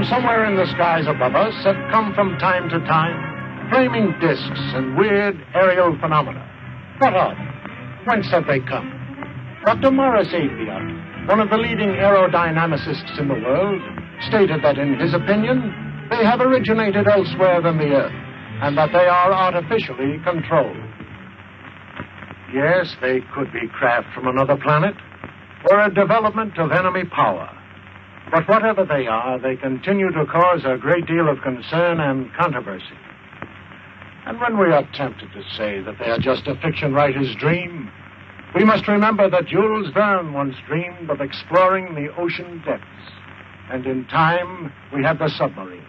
somewhere in the skies above us have come from time to time flaming discs and weird aerial phenomena. What are they? Whence have they come? Dr. Morris Apiot, one of the leading aerodynamicists in the world, stated that in his opinion, they have originated elsewhere than the Earth, and that they are artificially controlled. Yes, they could be craft from another planet, or a development of enemy power. But whatever they are, they continue to cause a great deal of concern and controversy. And when we are tempted to say that they are just a fiction writer's dream, we must remember that Jules Verne once dreamed of exploring the ocean depths. And in time, we had the submarine.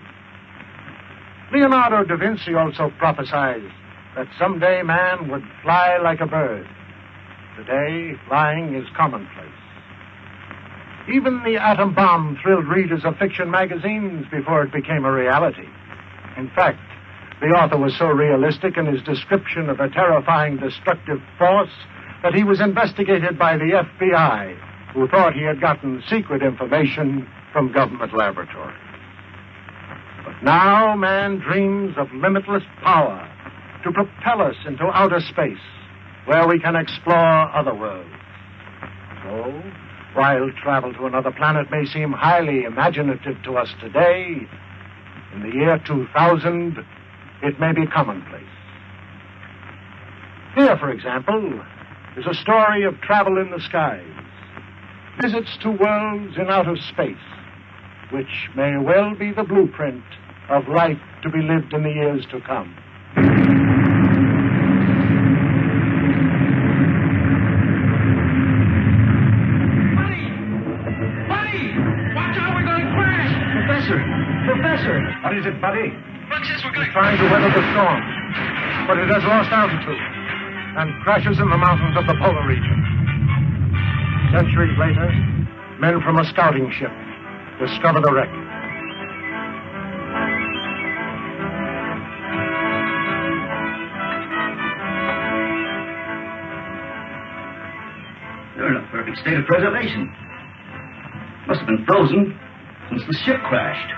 Leonardo da Vinci also prophesied that someday man would fly like a bird. Today, flying is commonplace. Even the atom bomb thrilled readers of fiction magazines before it became a reality. In fact, the author was so realistic in his description of a terrifying destructive force that he was investigated by the FBI, who thought he had gotten secret information from government laboratories. But now man dreams of limitless power to propel us into outer space, where we can explore other worlds. So, while travel to another planet may seem highly imaginative to us today, in the year 2000, it may be commonplace. Here, for example, is a story of travel in the skies, visits to worlds in outer space, which may well be the blueprint of life to be lived in the years to come. Professor! What is it, Buddy? Look, says we're going... It's trying to weather the storm, but it has lost altitude and crashes in the mountains of the polar region. Centuries later, men from a scouting ship discover the wreck. You're in a perfect state of preservation. Must have been frozen since the ship crashed.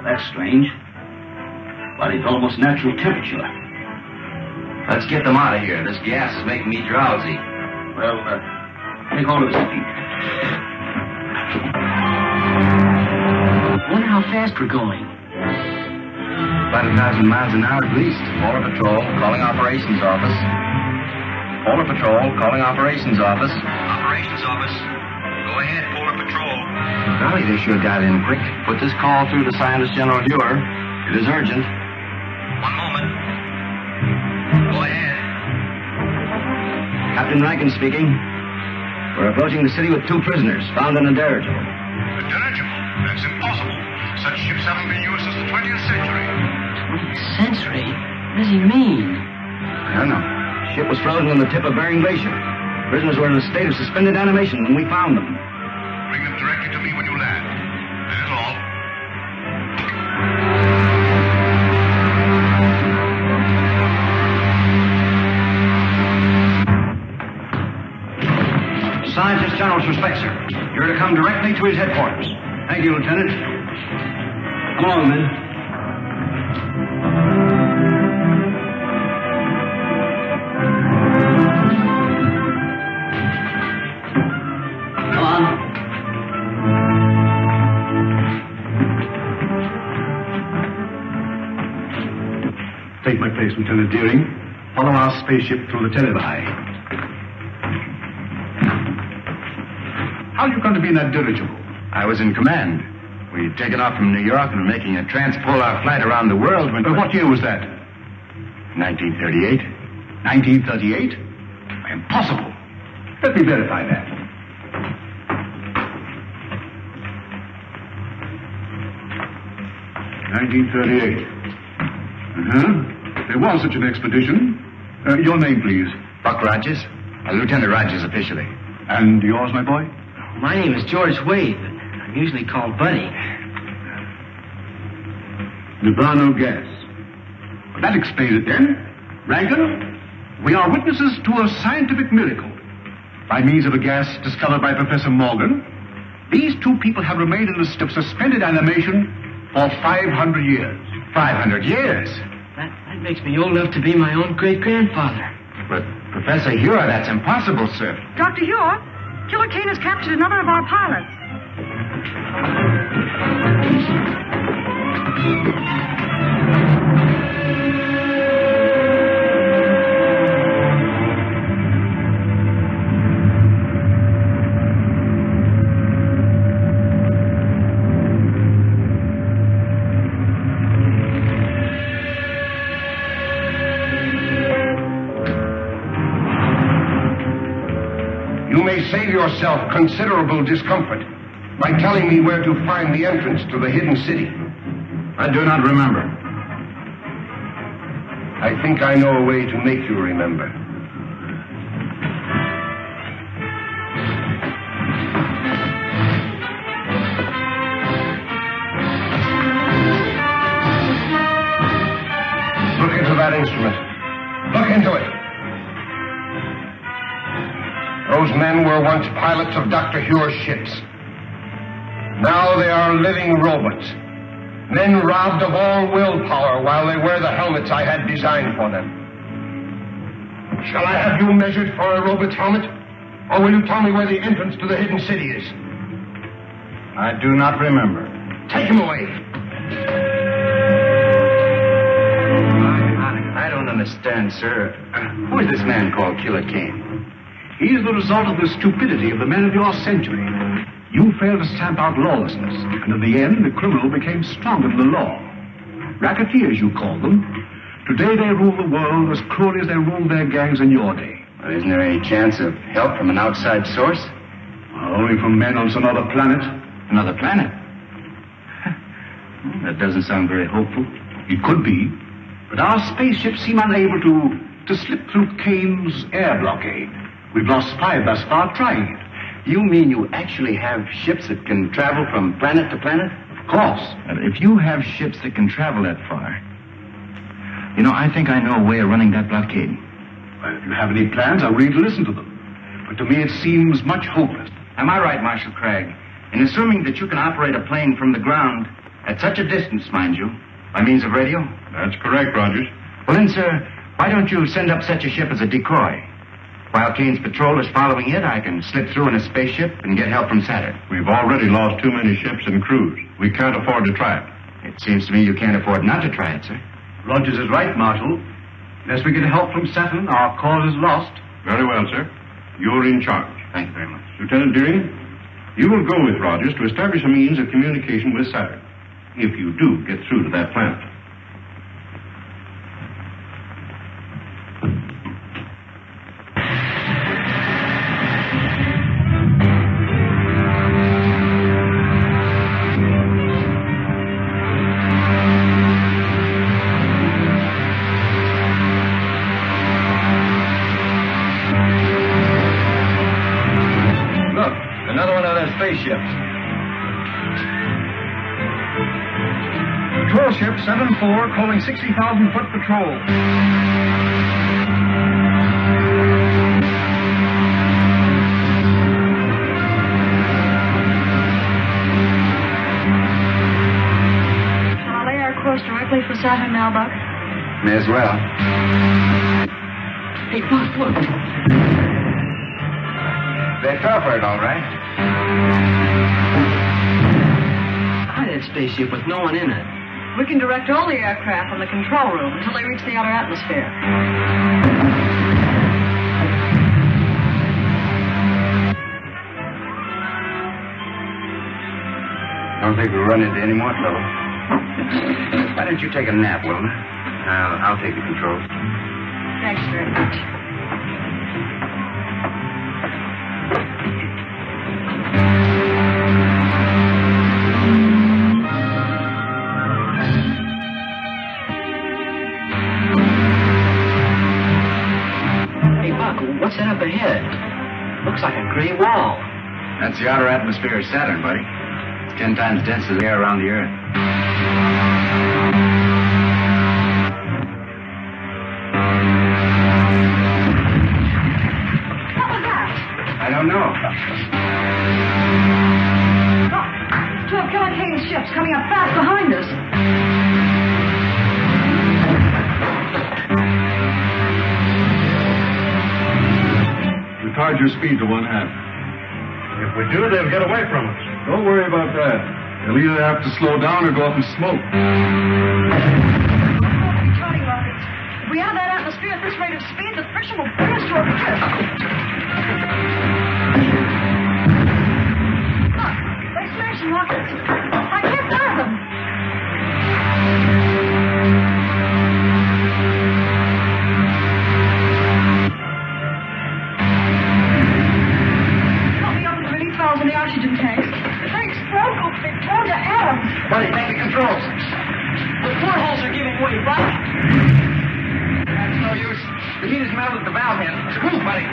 That's strange. Body's almost natural temperature. Let's get them out of here. This gas is making me drowsy. Well, take hold of his feet. Wonder how fast we're going. About 1,000 miles an hour at least. Polar Patrol, calling Operations Office. Polar Patrol, calling Operations Office. Operations Office. Go ahead, Polar Patrol. Golly, they sure got in quick. Put this call through to Scientist General Dewar. It is urgent. One moment. Go ahead. Captain Rankin speaking. We're approaching the city with 2 prisoners found in a dirigible. A dirigible? That's impossible. Such ships haven't been used since the 20th century. 20th century? What does he mean? I don't know. Ship was frozen on the tip of Bering Glacier. Prisoners were in a state of suspended animation when we found them. Bring them directly to me when you land. That is all. Scientist General's respect, sir. You're to come directly to his headquarters. Thank you, Lieutenant. Come along, men. Come on. Take my place, Lieutenant Deering. Follow our spaceship through the televi. How are you going to be in that dirigible? I was in command. We'd taken off from New York and were making a transpolar flight around the world when... What year was that? 1938. 1938? Impossible. Let me verify that. (1938). There was such an expedition. Your name, please. Buck Rogers. Lieutenant Rogers officially. And yours, my boy? My name is George Wade, but I'm usually called Buddy. Nirvana gas. That explains it then. Rankin, we are witnesses to a scientific miracle. By means of a gas discovered by Professor Morgan, these two people have remained in a state of suspended animation for 500 years. 500 years? That makes me old enough to be my own great-grandfather. But, Professor Hure, that's impossible, sir. Dr. Hure, Killer Kane has captured another of our pilots. You may save yourself considerable discomfort by telling me where to find the entrance to the hidden city. I do not remember. I think I know a way to make you remember. Look into that instrument. Look into it. Those men were once pilots of Dr. Hure's ships. Now they are living robots. Men robbed of all willpower while they wear the helmets I had designed for them. Shall I have you measured for a robot's helmet? Or will you tell me where the entrance to the hidden city is? I do not remember. Take him away. I don't understand, sir. Who is this man called Killer Kane? He is the result of the stupidity of the men of your century. You failed to stamp out lawlessness, and in the end, the criminal became stronger than the law. Racketeers, you call them. Today they rule the world as cruelly as they ruled their gangs in your day. Well, isn't there any chance of help from an outside source? Only from men on some other planet. Another planet? That doesn't sound very hopeful. It could be, but our spaceships seem unable to slip through Kane's air blockade. We've lost 5 thus far trying it. You mean you actually have ships that can travel from planet to planet? Of course. And if you have ships that can travel that far, you know, I think I know a way of running that blockade. Well, if you have any plans, I'll ready to listen to them. But to me, it seems much hopeless. Am I right, Marshal Cragg, in assuming that you can operate a plane from the ground at such a distance, mind you, by means of radio? That's correct, Rogers. Well, then, sir, why don't you send up such a ship as a decoy? While Kane's patrol is following it, I can slip through in a spaceship and get help from Saturn. We've already lost too many ships and crews. We can't afford to try it. It seems to me you can't afford not to try it, sir. Rogers is right, Marshal. Unless we get help from Saturn, our cause is lost. Very well, sir. You're in charge. Thank you very much. Lieutenant Deering, you will go with Rogers to establish a means of communication with Saturn, if you do get through to that planet. Spaceships. Patrol ship 7-4 calling 60,000-foot patrol. Shall I lay our course directly for Saturn now, Buck? May as well. Hey, Buck, look. They fell for it, all right. Hi, that spaceship with no one in it. We can direct all the aircraft from the control room until they reach the outer atmosphere. I don't think we'll run into any more trouble. Why don't you take a nap, Wilma? I'll take the controls. Thanks very much. What's that up ahead? Looks like a gray wall. That's the outer atmosphere of Saturn, buddy. It's 10 times denser than the air around the Earth. don't know. Look, two of Killer Kane's ships coming up fast behind us. Retard your speed to 1/2. If we do, they'll get away from us. Don't worry about that. They'll either have to slow down or go up in smoke. Charting rockets. If we enter that atmosphere at this rate of speed, the friction will bring us to a drift. Look, they're smashing rockets. I can't fire them. Help me open the release valves in the oxygen tanks. If they explode, we'll be blown to atoms. Buddy, take the controls. The portholes are giving way, Buck. That's no use. The heat has melted the valve head. Move, buddy.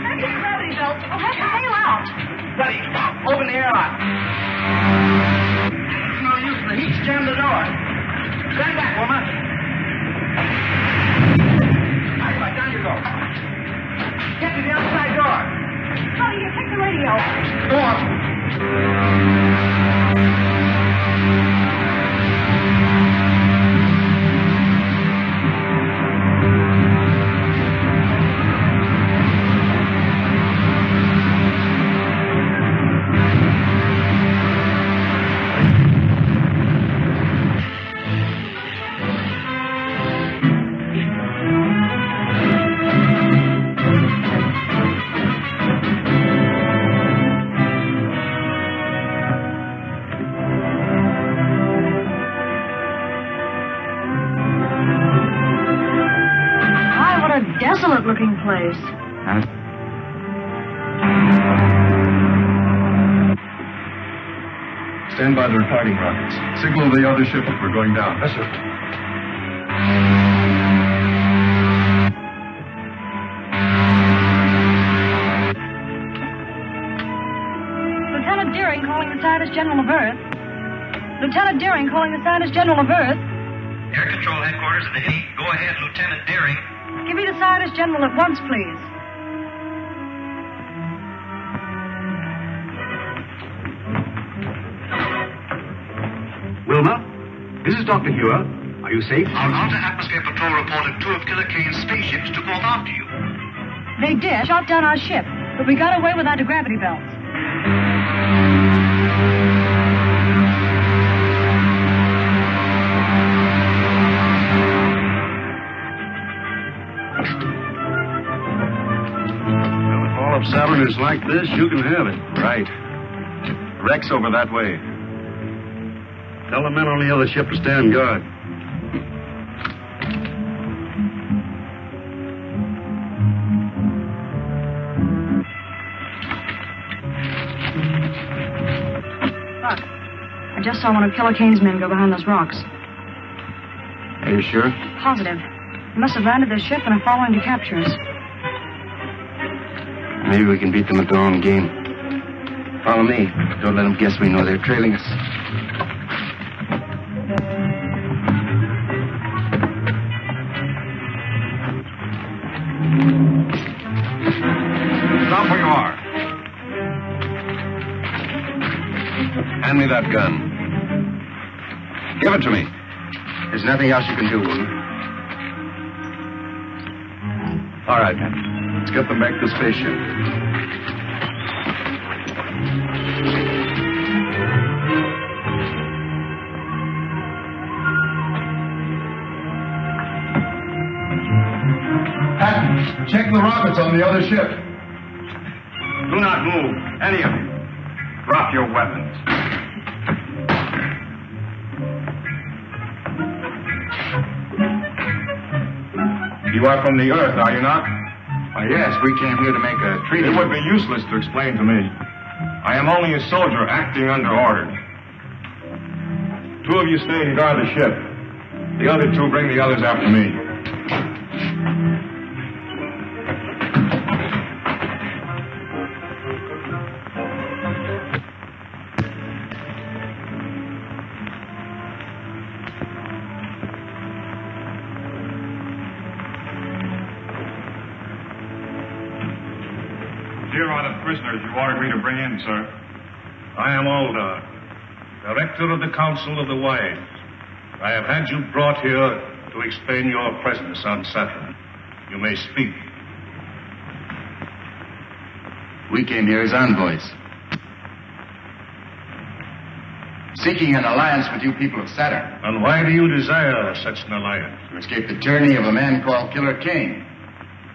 Anti-gravity belts will have to bail out. Buddy, open the airlock. It's no use. The heat's jammed the door. Stand back, woman. All right, down you go. Get to the outside door. Sonny, you take the radio. Go on. Desolate-looking place. Stand by the retarding rockets. Signal the other ship that we're going down. Yes, sir. Lieutenant Deering calling the Scientist General of Earth. Lieutenant Deering calling the Scientist General of Earth. Air Control Headquarters at the Navy. Go ahead, Lieutenant Deering. Give me the Scientist General at once, please. Wilma, this is Dr. Hewer. Are you safe? Our Outer-Atmosphere Patrol reported two of Killer Kane's spaceships took off after you. They did. Shot down our ship, but we got away with anti-gravity belts. If Saturn is like this, you can have it. Right. Wreck's over that way. Tell the men on the other ship to stand guard. Buck, I just saw one of Killer Kane's men go behind those rocks. Are you sure? Positive. They must have landed their ship and are following to capture us. Maybe we can beat them at their own game. Follow me. Don't let them guess we know they're trailing us. Stop where you are. Hand me that gun. Give it to me. There's nothing else you can do, woman. All right, then. Let's get them back to the spaceship. Patton, check the rockets on the other ship. Do not move, any of you. Drop your weapons. You are from the Earth, are you not? Yes, we came here to make a treaty. It would be useless to explain to me. I am only a soldier acting under order. Two of you stay and guard the ship. The other two bring the others after me. here are the prisoners you ordered me to bring in, sir. I am Warde, Director of the Council of the Wise. I have had you brought here to explain your presence on Saturn. You may speak. We came here as envoys, seeking an alliance with you people of Saturn. And why do you desire such an alliance? To escape the tyranny of a man called Killer Kane,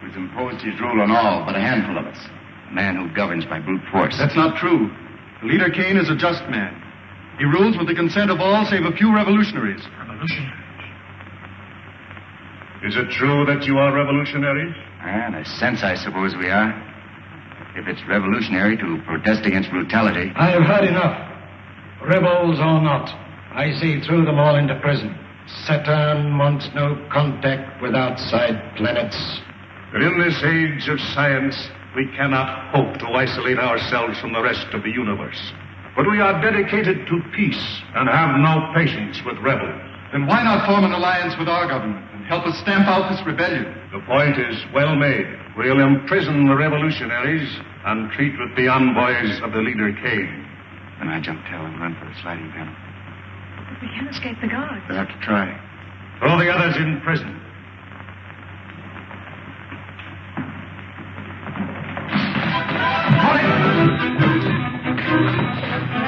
who's imposed his rule on all but a handful of us. A man who governs by brute force. That's not true. The leader Kane is a just man. He rules with the consent of all save a few revolutionaries. Revolutionaries? Is it true that you are revolutionaries? In a sense, I suppose we are. If it's revolutionary to protest against brutality. I have had enough. Rebels or not, I see through them all into prison. Saturn wants no contact with outside planets. But in this age of science, we cannot hope to isolate ourselves from the rest of the universe. But we are dedicated to peace and have no patience with rebels. Then why not form an alliance with our government and help us stamp out this rebellion? The point is well made. We'll imprison the revolutionaries and treat with the envoys of the leader Kane. Then I jump tail and run for the sliding panel. But we can't escape the guards. We'll have to try. Throw the others in prison.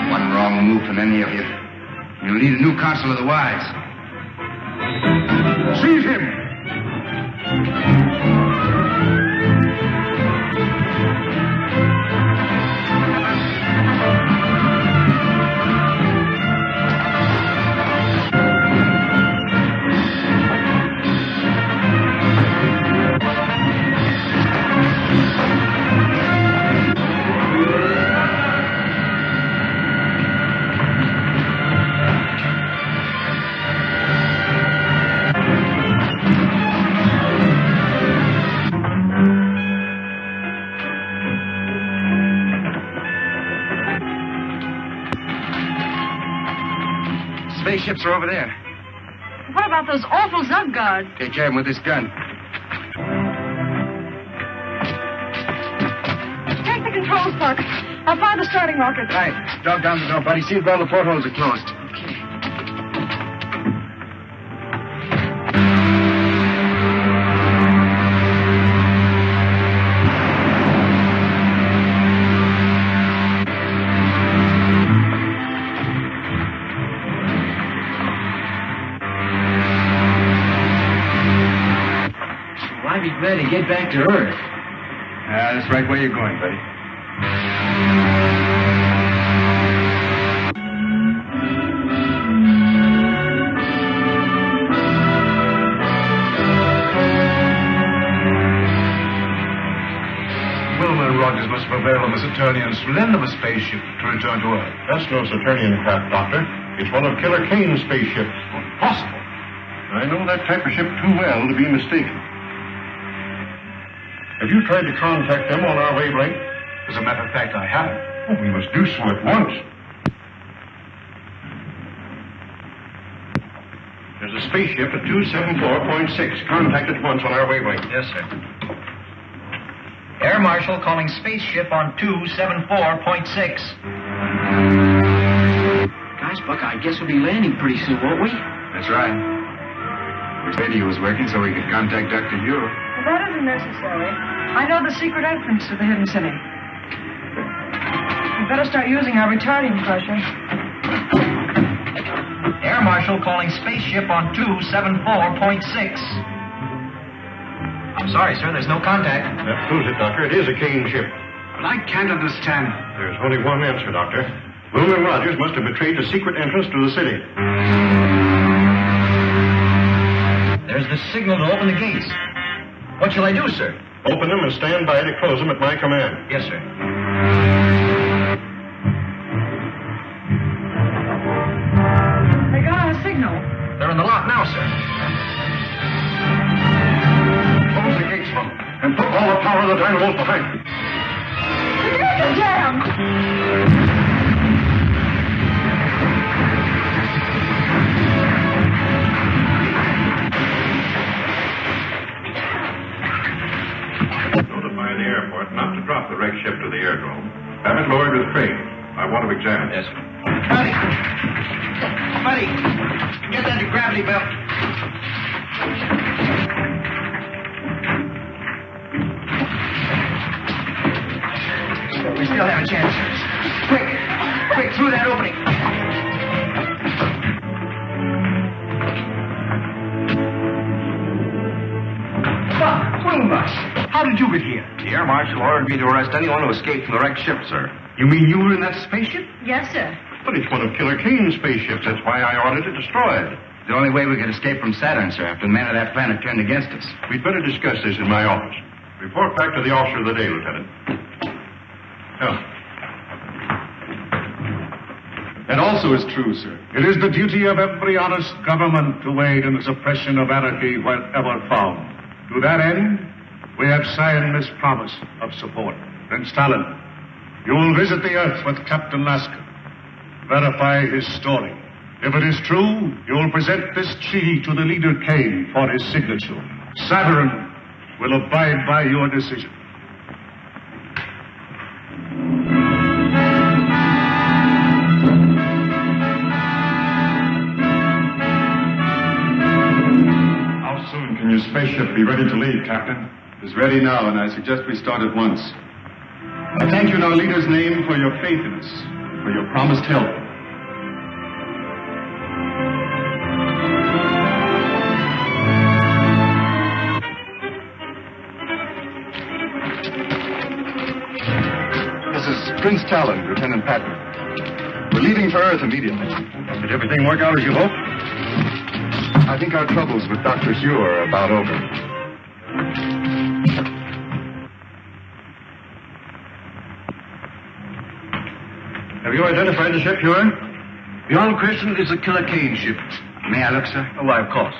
One wrong move from any of you, you'll need a new Council of the Wise. Seize him! Spaceships are over there. What about those awful Zug guards? Take care of them with this gun. Take the controls, Buck. I'll fire the starting rocket. Right. Drop down the door, buddy. See if all the portholes are closed. Okay. I'd be glad to get back to Earth. That's right where you're going, buddy. Wilmer and Rogers must prevail on the Saturnians to lend them a spaceship to return to Earth. That's no Saturnian craft, Doctor. It's one of Killer Kane's spaceships. Impossible. I know that type of ship too well to be mistaken. Have you tried to contact them on our wavelength? As a matter of fact, I haven't. Oh, we must do so at once. There's a spaceship at 274.6. Contact at once on our wavelength. Yes, sir. Air Marshal calling spaceship on 274.6. Gosh, Buck, I guess we'll be landing pretty soon, won't we? That's right. Wish radio was working so we could contact Dr. Hugh. Well, that isn't necessary. I know the secret entrance to the hidden city. We'd better start using our retarding pressure. Air Marshal calling spaceship on 274.6. I'm sorry, sir, there's no contact. That proves it, Doctor. It is a Kane ship. But I can't understand. There's only one answer, Doctor. Wilmer and Rogers must have betrayed the secret entrance to the city. There's the signal to open the gates. What shall I do, sir? Open them and stand by to close them at my command. Yes, sir. They got our signal. They're in the lock now, sir. Close the gates, Mom, and put all the power of the dynamos behind. The gates are jammed. Notify the airport not to drop the wreck ship to the airdrome. Have it lowered with crane. I want to examine it. Yes, sir. Buddy, get that gravity belt. We still have a chance. Quick, through that opening. How did you get here? The air marshal ordered me to arrest anyone who escaped from the wrecked ship, sir. You mean you were in that spaceship? Yes, sir. But it's one of Killer Kane's spaceships. That's why I ordered it destroyed. The only way we could escape from Saturn, sir, after the men of that planet turned against us. We'd better discuss this in my office. Report back to the officer of the day, Lieutenant. That also is true, sir. It is the duty of every honest government to aid in the suppression of anarchy wherever found. To that end, we have signed this promise of support. Prince Talon, you will visit the Earth with Captain Lasker. Verify his story. If it is true, you will present this treaty to the leader Kane for his signature. Saturn will abide by your decision. How soon can your spaceship be ready to leave, Captain? It's ready now, and I suggest we start at once. I thank you in our leader's name for your faith in us, for your promised help. This is Prince Talon, Lieutenant Patton. We're leaving for Earth immediately. Did everything work out as you hoped? I think our troubles with Dr. Hugh are about over. Have you identified the ship, Huron? Beyond question, it's a Killer Kane ship. May I look, sir? Oh, why, of course.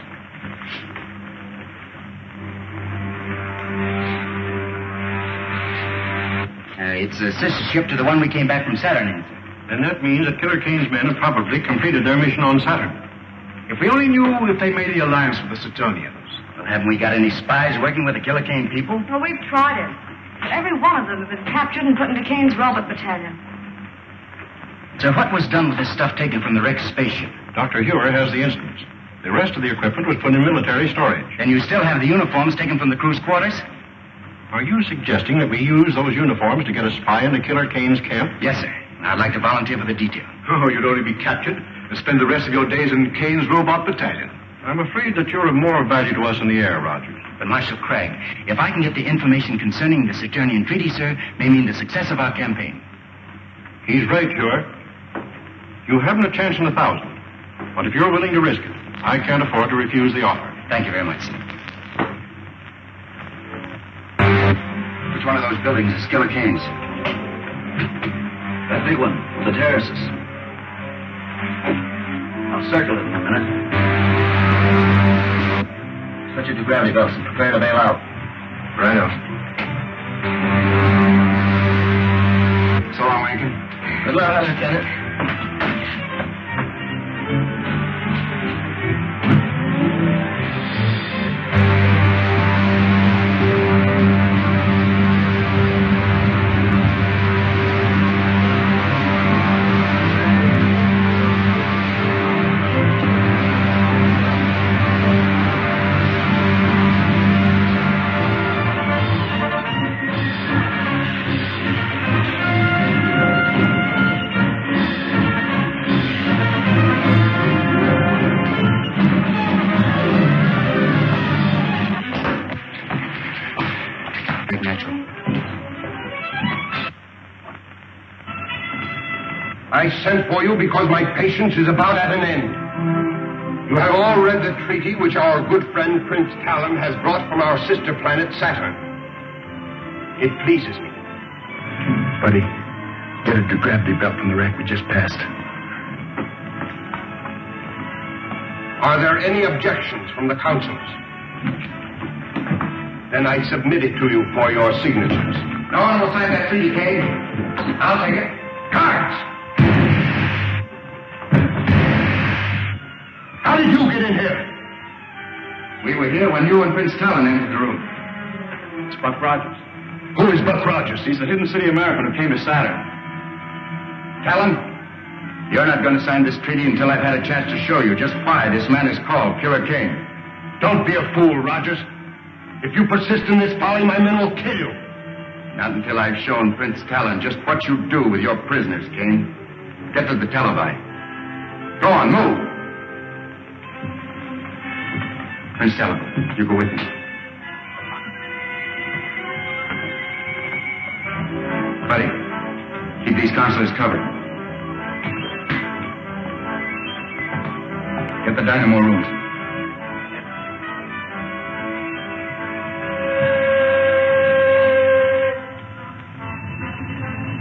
It's a sister ship to the one we came back from Saturn in, sir. Then that means that Killer Kane's men have probably completed their mission on Saturn. If we only knew if they made the alliance with the Saturnians. Well, haven't we got any spies working with the Killer Kane people? Well, we've tried it. Every one of them has been captured and put into Kane's robot battalion. So what was done with the stuff taken from the wrecked spaceship? Dr. Huer has the instruments. The rest of the equipment was put in military storage. And you still have the uniforms taken from the crew's quarters? Are you suggesting that we use those uniforms to get a spy into Killer Kane's camp? Yes, sir. I'd like to volunteer for the detail. Oh, you'd only be captured and spend the rest of your days in Kane's robot battalion. I'm afraid that you're of more value to us in the air, Rogers. But Marshal Cragg, if I can get the information concerning the Saturnian treaty, sir, may mean the success of our campaign. He's right, Huer. You haven't a chance in 1,000. But if you're willing to risk it, I can't afford to refuse the offer. Thank you very much, sir. Which one of those buildings is Killer Kane's? That big one, with the terraces. I'll circle it in a minute. Switch it to gravity belts and prepare to bail out. Right. So long, Rankin. Good luck, Lieutenant. I sent for you because my patience is about at an end. You have all read the treaty which our good friend Prince Talon has brought from our sister planet Saturn. It pleases me. Buddy, get a gravity belt from the wreck we just passed. Are there any objections from the councils? Then I submit it to you for your signatures. No one will sign that treaty, Kane. I'll take it. Guards! How did you get in here? We were here when you and Prince Talon entered the room. It's Buck Rogers. Who is Buck Rogers? He's the hidden city American who came to Saturn. Talon, you're not going to sign this treaty until I've had a chance to show you just why this man is called Pure King. Don't be a fool, Rogers. If you persist in this folly, my men will kill you. Not until I've shown Prince Talon just what you do with your prisoners, King. Get to the televi. Go on, move. Prince Talon, you go with me. Buddy, keep these consuls covered. Get the dynamo rooms.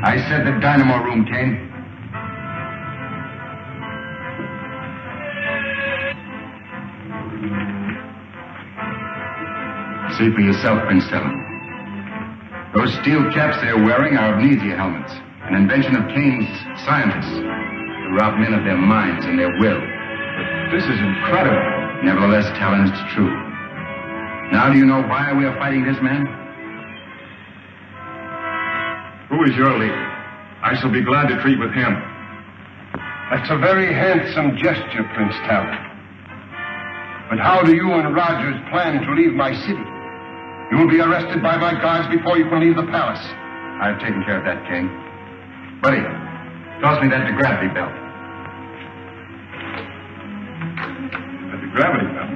I said the dynamo room, Kane. See for yourself, Prince Talon. Those steel caps they're wearing are amnesia helmets, an invention of Kane's scientists to rob men of their minds and their will. But this is incredible. Nevertheless, Talon, it's true. Now do you know why we are fighting this man? Who is your leader? I shall be glad to treat with him. That's a very handsome gesture, Prince Talon. But how do you and Rogers plan to leave my city? You will be arrested by my guards before you can leave the palace. I've taken care of that, King. Buddy, toss me that gravity belt. The gravity belt?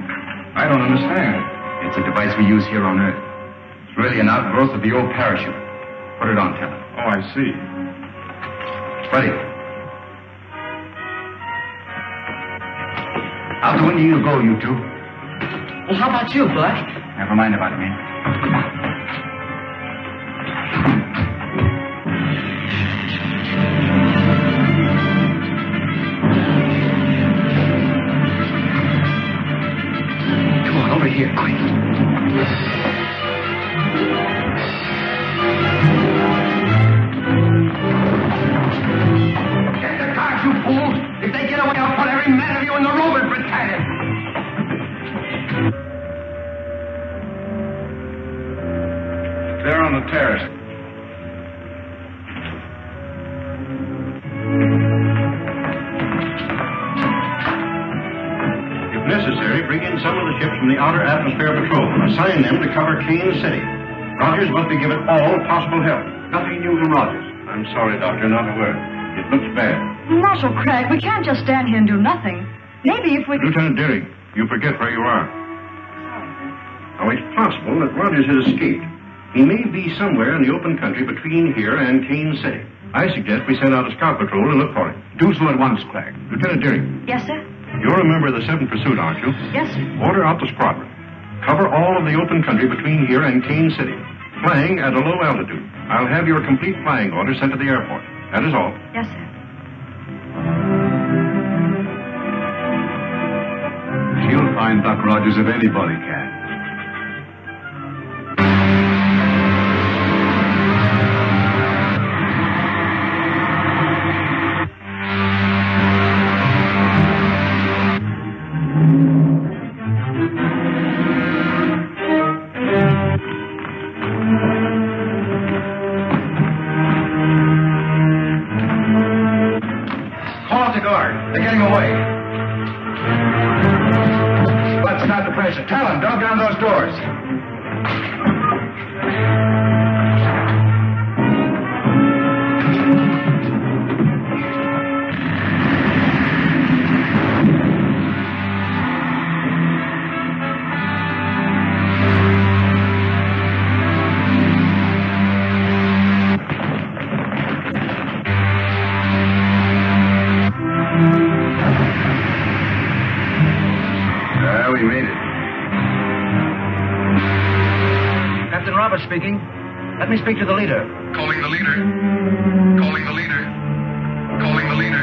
I don't understand. It's a device we use here on Earth. It's really an outgrowth of the old parachute. Put it on, Talon. Oh, I see. Buddy. Out the window you go, you two. Well, how about you, Buck? Never mind about me. Come on, over here, quick. Get the cars, you fools! If they get away, I'll put every man of you in the Roman battalion! They're on the terrace. If necessary, bring in some of the ships from the Outer Atmosphere Patrol. Assign them to cover Kane City. Rogers must be given all possible help. Nothing new from Rogers. I'm sorry, Doctor, not a word. It looks bad. Marshal Craig, we can't just stand here and do nothing. Maybe if we... Lieutenant Deering, you forget where you are. Now, it's possible that Rogers has escaped. He may be somewhere in the open country between here and Kane City. I suggest we send out a scout patrol and look for him. Do so at once, Craig. Lieutenant Deering. Yes, sir? You're a member of the 7th Pursuit, aren't you? Yes, sir. Order out the squadron. Cover all of the open country between here and Kane City. Flying at a low altitude. I'll have your complete flying order sent to the airport. That is all. Yes, sir. She'll find Buck Rogers if anybody can. Call out the guard. They're getting away. But stop the pressure. Talon, dog down those doors. We made it. Captain Roberts speaking. Let me speak to the leader. Calling the leader. Calling the leader. Calling the leader.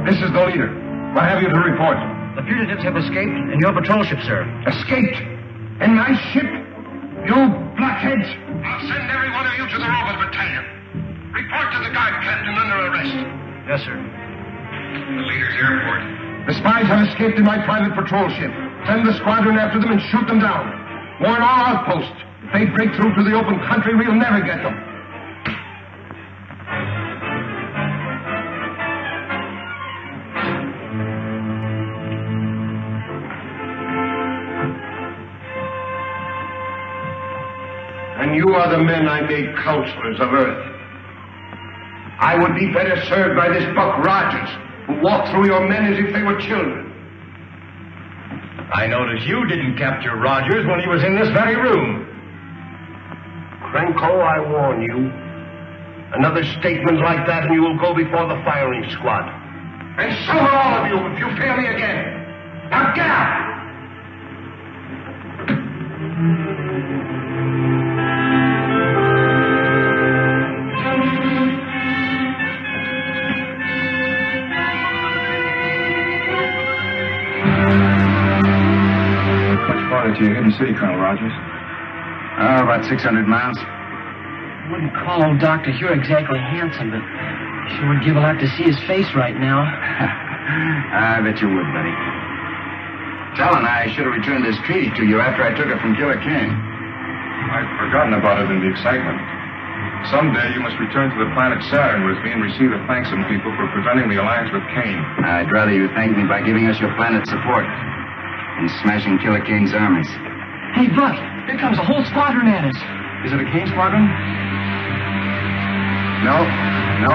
This is the leader. What have you to report? The fugitives have escaped in your patrol ship, sir. Escaped? In my ship? You blockheads! I'll send every one of you to the Roman battalion. Report to the guard captain under arrest. Yes, sir. The leader's airport. The spies have escaped in my private patrol ship. Send the squadron after them and shoot them down. Warn all outposts. If they break through to the open country, we'll never get them. And you are the men I made counselors of Earth. I would be better served by this Buck Rogers, who walked through your men as if they were children. I notice you didn't capture Rogers when he was in this very room. Cranko, I warn you. Another statement like that and you will go before the firing squad. And so will all of you if you fail me again. Now get out! To your hidden city, Colonel Rogers? Oh, about 600 miles. I wouldn't call old Dr. Hugh exactly handsome, but sure would give a lot to see his face right now. I bet you would, buddy. Talon, I should have returned this treaty to you after I took it from Killer King. I'd forgotten about it in the excitement. Someday you must return to the planet Saturn with me and receive the thanks of people for preventing the alliance with Kane. I'd rather you thank me by giving us your planet's support and smashing Killer Kane's armies. Hey, Buck, here comes a whole squadron at us. Is it a Kane squadron? No,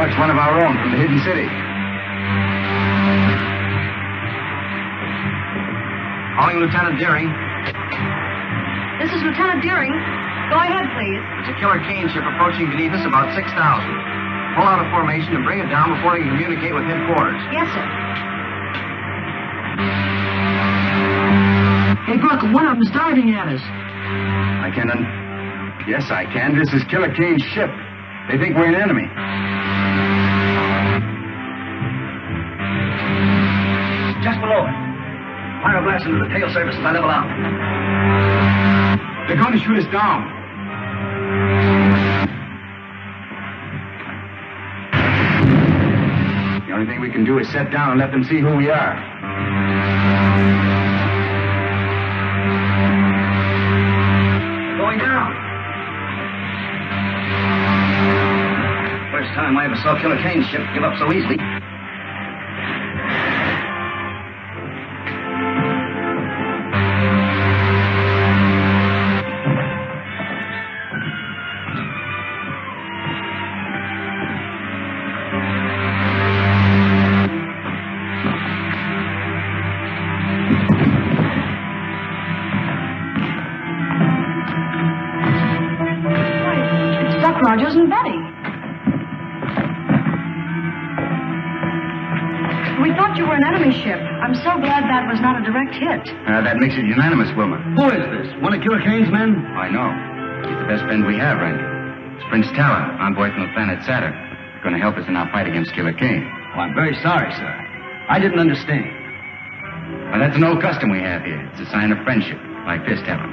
it's one of our own from the hidden city. Calling Lieutenant Deering. This is Lieutenant Deering. Go ahead, please. It's a Killer Kane ship approaching beneath us about 6,000. Pull out a formation and bring it down before they can communicate with headquarters. Yes, sir. Hey, Buck, one of them's diving at us. Yes, I can. This is Killer Kane's ship. They think we're an enemy. Just below it. Fire a blast into the tail surface as I level out. They're going to shoot us down. The only thing we can do is set down and let them see who we are. Going down. First time I ever saw Killer Kane's ship give up so easily. Rogers and Betty. We thought you were an enemy ship. I'm so glad that was not a direct hit. That makes it unanimous, Wilma. Who is this? One of Killer Kane's men? I know. He's the best friend we have, Randy. It's Prince Talon, envoy from the planet Saturn. He's going to help us in our fight against Killer Kane. Oh, I'm very sorry, sir. I didn't understand. Well, that's an old custom we have here. It's a sign of friendship, like this, Talon.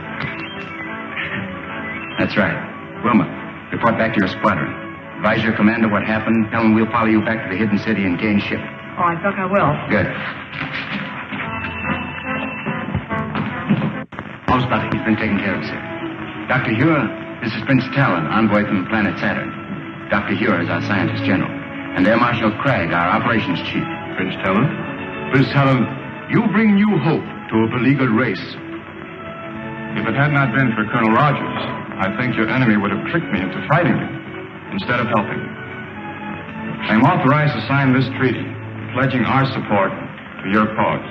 That's right. Wilma, report back to your squadron. Advise your commander what happened. Tell him we'll follow you back to the hidden city and Kane's ship. Oh, I think I will. Good. How's Butter? He's been taken care of, sir. Dr. Hure, this is Prince Talon, envoy from the planet Saturn. Dr. Hure is our scientist general. And Air Marshal Craig, our operations chief. Prince Talon? Prince Talon, you bring new hope to a beleaguered race. If it had not been for Colonel Rogers, I think your enemy would have tricked me into fighting me instead of helping. I am authorized to sign this treaty, pledging our support to your cause.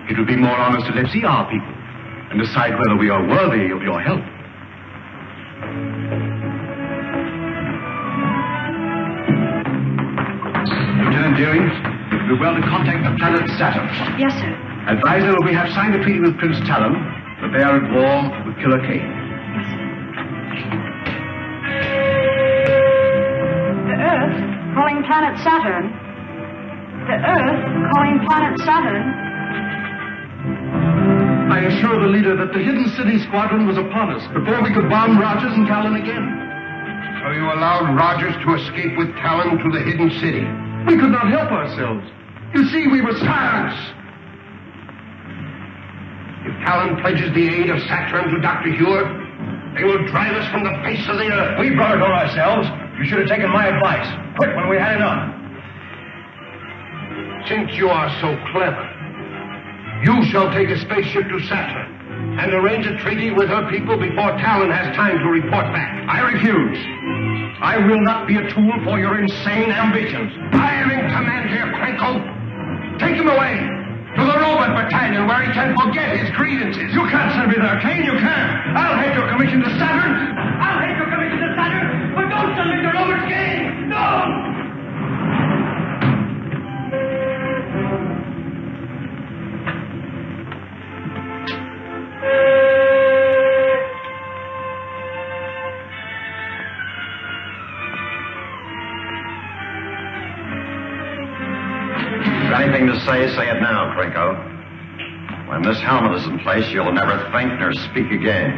It will be more honest to let see our people and decide whether we are worthy of your help. Lieutenant Deering, it would be well to contact the planet Saturn. Yes, sir. Advise them that we have signed a treaty with Prince Talon, but they are at war with Killer Kane. The Earth calling planet Saturn. The Earth calling planet Saturn. I assure the leader that the hidden city squadron was upon us before we could bomb Rogers and Talon again. So you allowed Rogers to escape with Talon to the hidden city? We could not help ourselves. You see, we were silence. If Talon pledges the aid of Saturn to Dr. Hure, They will drive us from the face of the earth. We brought it on ourselves. You should have taken my advice. Quit when we had enough. Since you are so clever, you shall take a spaceship to Saturn and arrange a treaty with her people before Talon has time to report back. I refuse. I will not be a tool for your insane ambitions. I am in command here, Krenko. Take him away to the robot battalion where he can forget his grievances. You can't send me there, Kane. You can't. I'll head your commission to Saturn. I'll head your commission to Saturn. But don't send me to Robert's Kane. No! Anything to say, say it now, Krenko. When this helmet is in place, you'll never think nor speak again.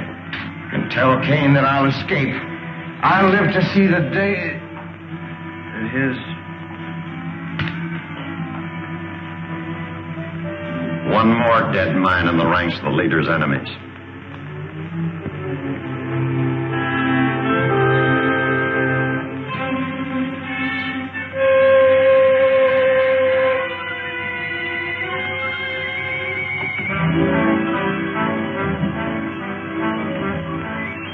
You can tell Kane that I'll escape. I'll live to see the day that his... One more dead man in the ranks of the leader's enemies.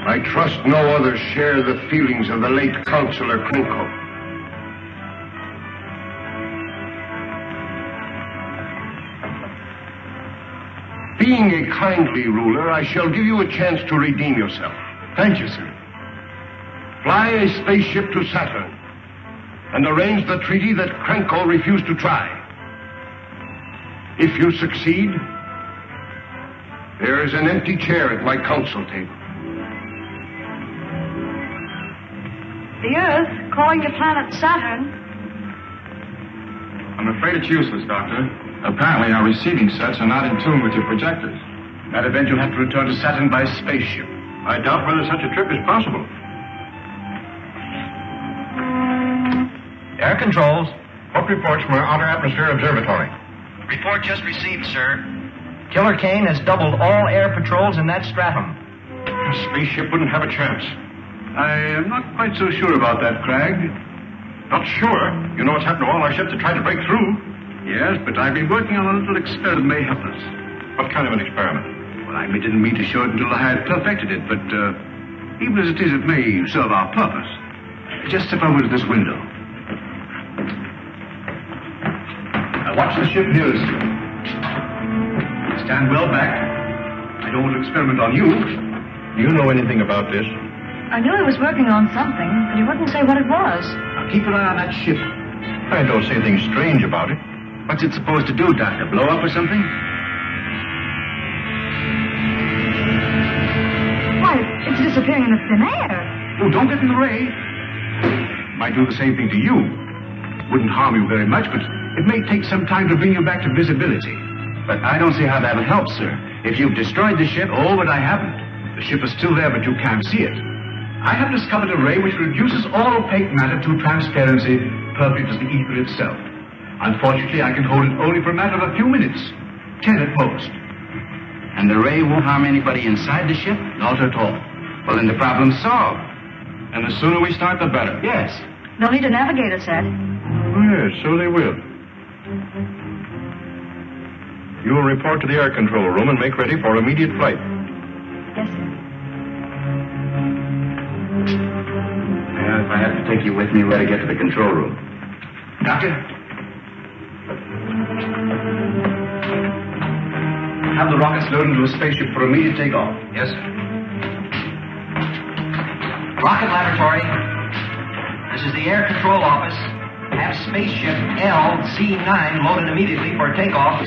I trust no others share the feelings of the late Counselor Krenko. Being a kindly ruler, I shall give you a chance to redeem yourself. Thank you, sir. Fly a spaceship to Saturn and arrange the treaty that Krenko refused to try. If you succeed, there is an empty chair at my council table. The Earth calling the planet Saturn. I'm afraid it's useless, Doctor. Apparently our receiving sets are not in tune with your projectors. In that event, you'll have to return to Saturn by spaceship. I doubt whether such a trip is possible. Air controls. What reports from our outer atmosphere observatory? Report just received, sir. Killer Kane has doubled all air patrols in that stratum. A spaceship wouldn't have a chance. I am not quite so sure about that, Cragg. Not sure. You know what's happened to all our ships that tried to break through. Yes, but I've been working on a little experiment that may help us. What kind of an experiment? Well, I didn't mean to show it until I had perfected it, but even as it is, it may serve our purpose. Just step over to this window. Now watch the ship nearest you. Stand well back. I don't want to experiment on you. Do you know anything about this? I knew he was working on something, but he wouldn't say what it was. Now keep an eye on that ship. I don't see anything strange about it. What's it supposed to do, Doctor? Blow up or something? Why, it's disappearing in the thin air. Oh, don't get in the way. Might do the same thing to you. Wouldn't harm you very much, but it may take some time to bring you back to visibility. But I don't see how that'll help, sir. If you've destroyed the ship, but I haven't. The ship is still there, but you can't see it. I have discovered a ray which reduces all opaque matter to transparency, perfect as the ether itself. Unfortunately, I can hold it only for a matter of a few minutes. 10 at most. And the ray won't harm anybody inside the ship? Not at all. Well, then the problem's solved. And the sooner we start, the better. Yes. They'll need a navigator set. Oh, yes, so they will. You will report to the air control room and make ready for immediate flight. Yes, sir. Well, if I have to take you with me, we better get to the control room. Doctor? Have the rockets loaded into a spaceship for immediate takeoff. Yes, sir. Rocket laboratory. This is the air control office. Have spaceship LC9 loaded immediately for takeoff.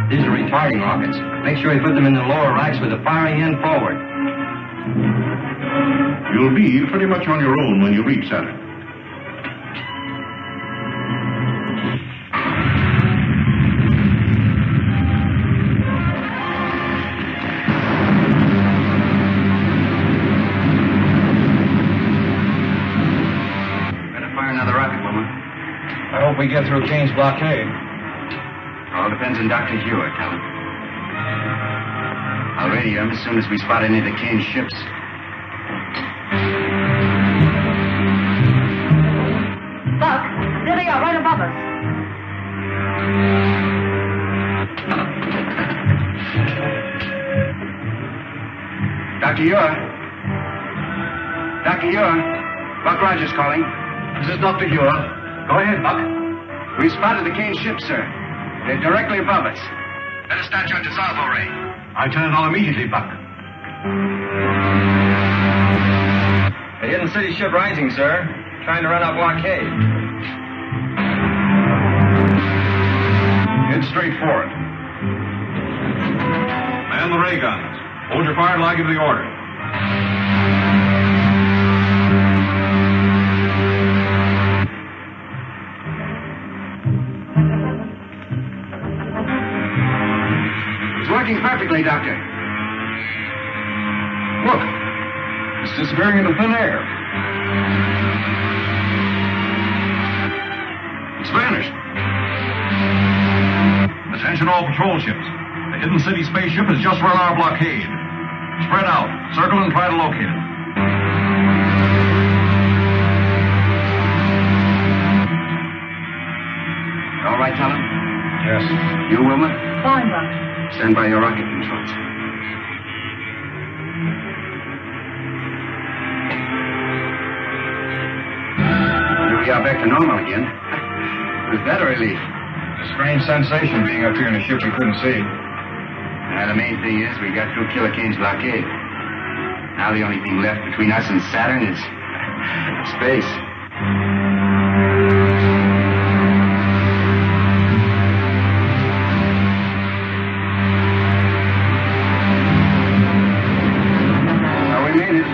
These are retarding rockets. Make sure you put them in the lower racks with the firing end forward. You'll be pretty much on your own when you reach Saturn. Better fire another rocket, woman. I hope hope we get through Kane's blockade. All depends on Dr. Hewitt, Helen. I'll radio him as soon as we spot any of the Kane's ships. Buck, there they are, right above us. Dr. Ure. Dr. Ure. Buck Rogers calling. This is Dr. Ure. Go ahead, Buck. We spotted the Kane ships, sir. They're directly above us. Better start your dissolvo ray. I turn it on immediately, Buck. The hidden city ship rising, sir. Trying to run our blockade. Head straight for it. Man the ray guns. Hold your fire till I give the order. It's working perfectly, Doctor. Look. It's disappearing into thin air. It's vanished. Attention all patrol ships. The hidden city spaceship has just run our blockade. Spread out. Circle and try to locate it. All right, Helen? Yes. You, Wilma? Fine, Buck. Stand by your rocket controls. Here we are back to normal again. Was that a relief? Strange sensation being up here in a ship we couldn't see. The main thing is we got through Killer Kane's blockade. Now the only thing left between us and Saturn is space. Well, we made it.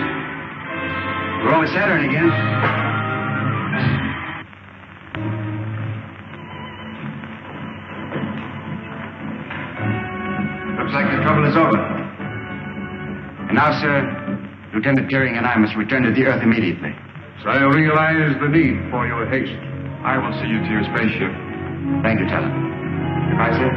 We're over Saturn again. Looks like the trouble is over. And now, sir, Lieutenant Deering and I must return to the Earth immediately. So I realize the need for your haste. I will see you to your spaceship. Thank you, Teller. Goodbye, sir.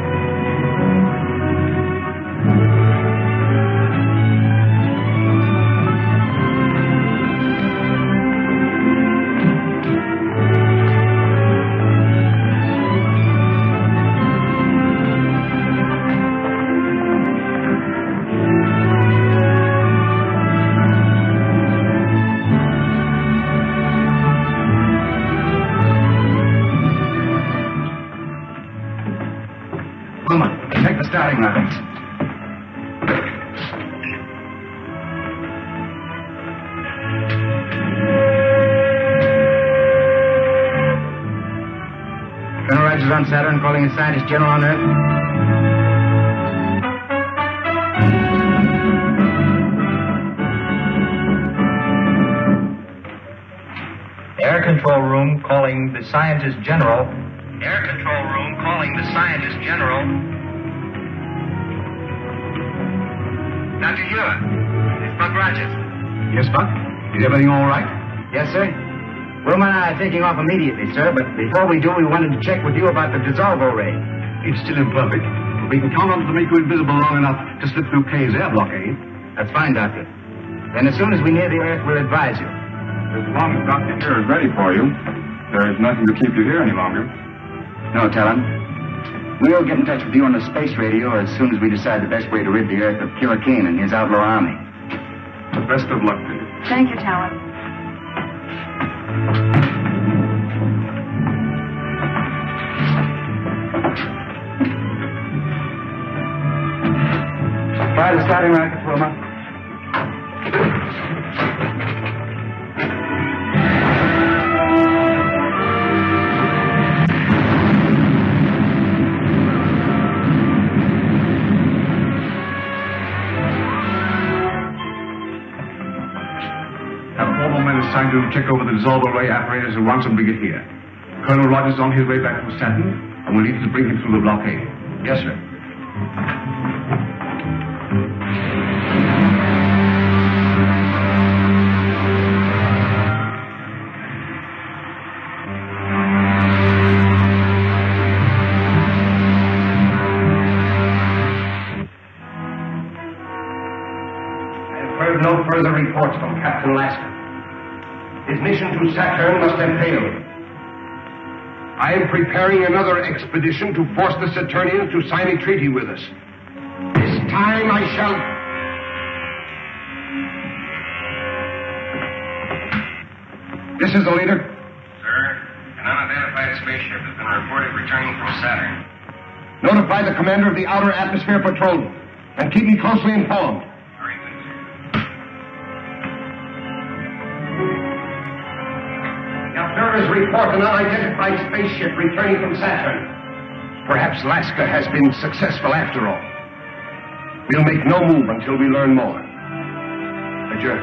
Take the starting lines. Colonel Rogers on Saturn, calling a scientist general on Earth. Air control room calling the scientist general. Air control room calling the scientist general. Dr. Ure, it's Buck Rogers. Yes, Buck? Is everything all right? Yes, sir. Wilma and I are taking off immediately, sir, but before we do, we wanted to check with you about the dissolvo ray. It's still imperfect, but we can count on it to make you invisible long enough to slip through Kay's air blockade. That's fine, Doctor. Then as soon as we near the Earth, we'll advise you. As long as Dr. Ure is ready for you, there is nothing to keep you here any longer. No, Talon. We'll get in touch with you on the space radio as soon as we decide the best way to rid the Earth of Killer Kane and his outlaw army. The best of luck to you. Thank you, Talon. Try the starting rockets, Wilma. Assigned to check over the dissolver ray apparatus and once we get here. Colonel Rogers is on his way back from Saturn, and we'll need to bring him through the blockade. Yes, sir. Captain Lasker. His mission to Saturn must have failed. I am preparing another expedition to force the Saturnians to sign a treaty with us. This time I shall... This is the leader. Sir, an unidentified spaceship has been reported returning from Saturn. Notify the commander of the Outer Atmosphere Patrol and keep me closely informed. Very good, sir. The observers report an unidentified spaceship returning from Saturn. Perhaps Lasker has been successful after all. We'll make no move until we learn more. Adjourn.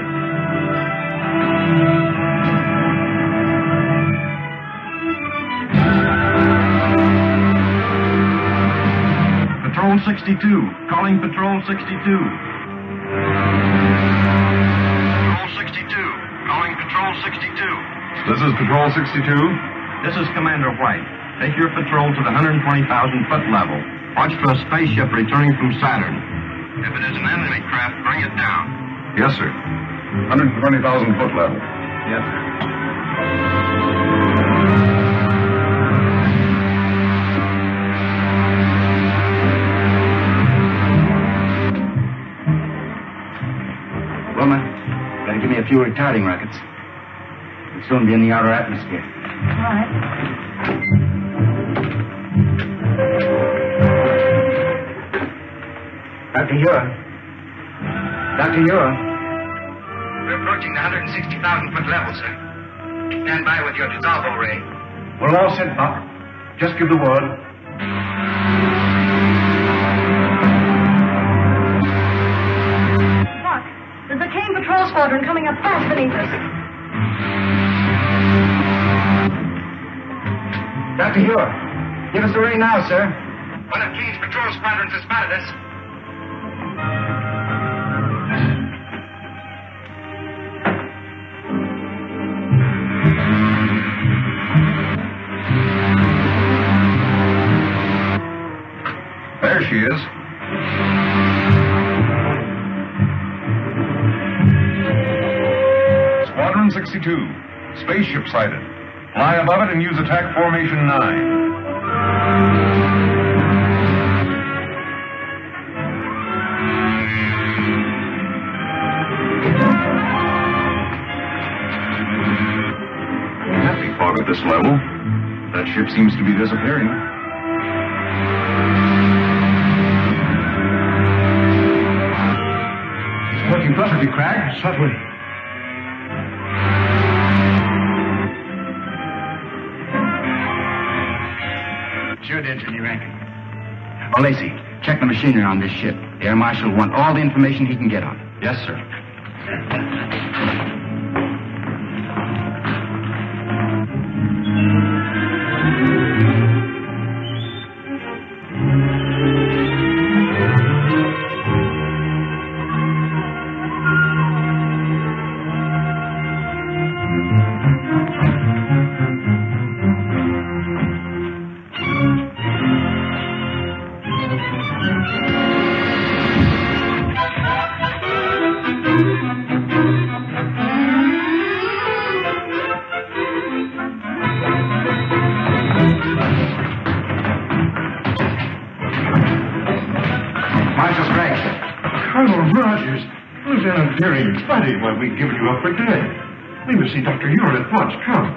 Patrol 62. Calling Patrol 62. Patrol 62. Calling Patrol 62. This is Patrol 62. This is Commander White. Take your patrol to the 120,000-foot level. Watch for a spaceship returning from Saturn. If it is an enemy craft, bring it down. Yes, sir. 120,000-foot level. Yes, sir. Wilma, gotta give me a few retarding rockets. We'll soon be in the outer atmosphere. All right. Dr. Ura. Dr. Ura. We're approaching the 160,000-foot level, sir. Stand by with your dissolvo ray. We're all set, Buck. Just give the word. Buck, there's a Kane patrol squadron coming up fast beneath us. Dr. Ura, give us the ray now, sir. One of Kane's patrol squadrons has spotted us. There she is. Squadron 62. Spaceship sighted. Fly above it and use attack formation 9. Can't be fog at this level. That ship seems to be disappearing. Working perfectly, Crabbe. Certainly. Sure did, Jimmy Rankin. Oh, Lacey, check the machinery on this ship. The Air Marshal will want all the information he can get on it. Yes, sir. Dearing, buddy, why we've given you up for dead. We must see Dr. Ure at once. Come.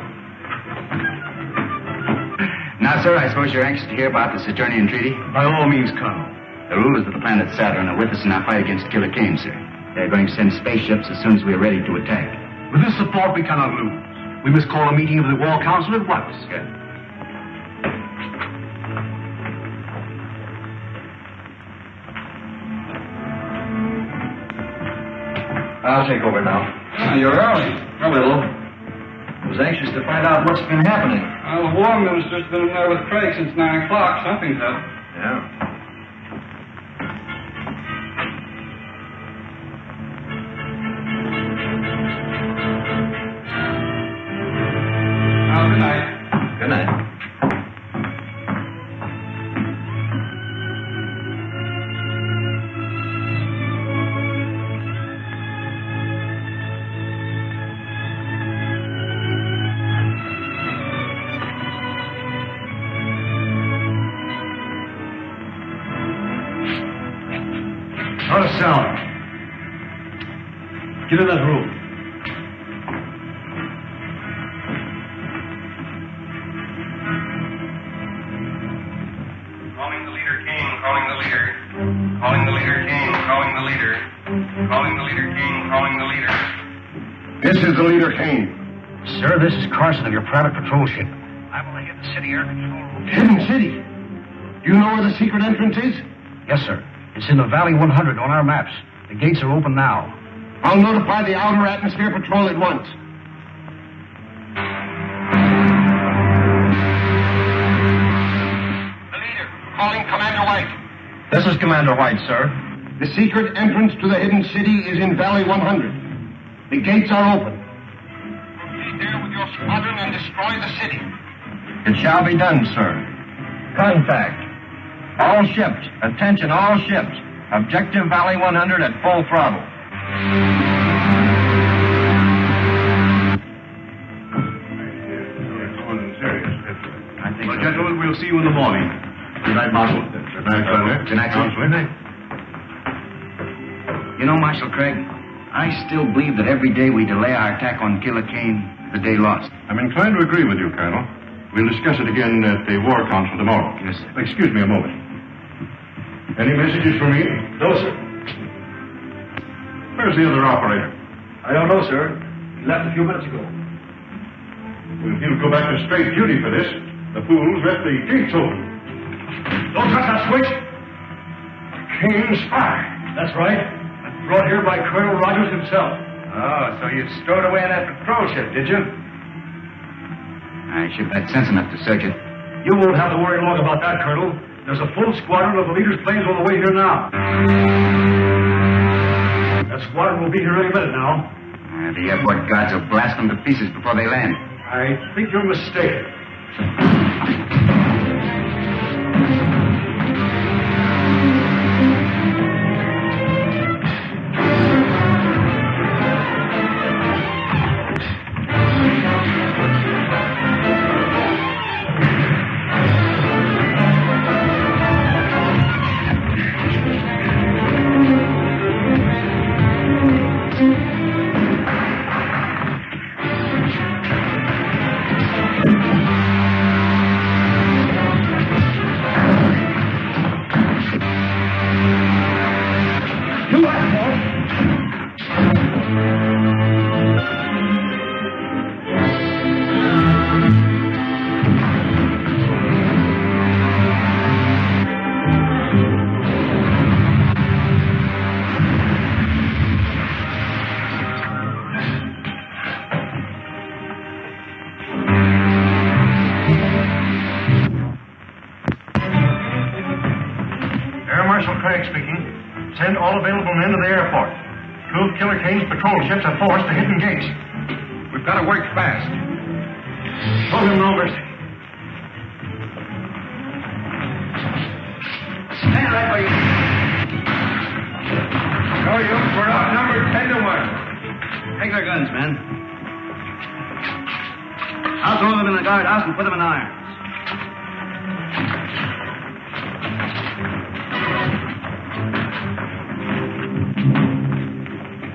Now, sir, I suppose you're anxious to hear about the Saturnian Treaty? By all means, Colonel. The rulers of the planet Saturn are with us in our fight against Killer Kane, sir. They're going to send spaceships as soon as we're ready to attack. With this support, we cannot lose. We must call a meeting of the War Council at once. Good. I'll take over now. You're early. A little. I was anxious to find out what's been happening. Well, the War Minister's been in there with Craig since 9 o'clock. Something's up. Yeah. Well, good night. Good night. sound. Get in that room. Calling the leader, King. Calling the leader. Calling the leader, King. Calling the leader. Calling the leader, King. Calling the leader. This is the leader, Kane. Sir, this is Carson of your private patrol ship. I'm on the Hidden City air control room. Hidden City? Do you know where the secret entrance is? Yes, sir. It's in the Valley 100 on our maps. The gates are open now. I'll notify the Outer Atmosphere Patrol at once. The leader, calling Commander White. This is Commander White, sir. The secret entrance to the Hidden City is in Valley 100. The gates are open. Be there with your squadron and destroy the city. It shall be done, sir. Contact. All ships. Attention, all ships. Objective Valley 100 at full throttle. Well, gentlemen, we'll see you in the morning. Good night, Marshal. Good night, Colonel. Good night, sir. Good night. You know, Marshal Craig, I still believe that every day we delay our attack on Killer Kane is a day lost. I'm inclined to agree with you, Colonel. We'll discuss it again at the War Council tomorrow. Yes, sir. Excuse me a moment. Any messages for me? No, sir. Where's the other operator? I don't know, sir. He left a few minutes ago. Well, he'll go back to straight duty for this. The fools left the gates open. Don't touch that switch. Kane's spy. That's right. Brought here by Colonel Rogers himself. Oh, so you stowed away in that patrol ship, did you? I should have had sense enough to search it. You won't have to worry long about that, Colonel. There's a full squadron of the leader's planes on the way here now. That squadron will be here any minute now. The airport guards will blast them to pieces before they land. I think you're mistaken. Send all available men to the airport. Two of Killer Kane's patrol ships have forced the hidden gates. We've got to work fast. Show him no mercy. Stand right where you are. Show you, we're outnumbered 10 to 1. Take their guns, men. I'll throw them in the guardhouse and put them in irons.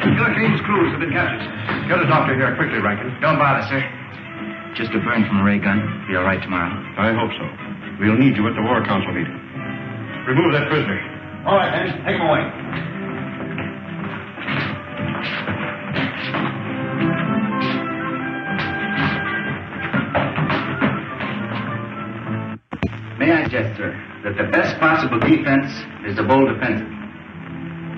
Killer Kane's crews have been captured. Get a doctor here quickly, Rankin. Don't bother, sir. Just a burn from a ray gun. Be all right tomorrow. I hope so. We'll need you at the War Council meeting. Remove that prisoner. All right, Henry. Take him away. May I suggest, sir, that the best possible defense is the bold offensive.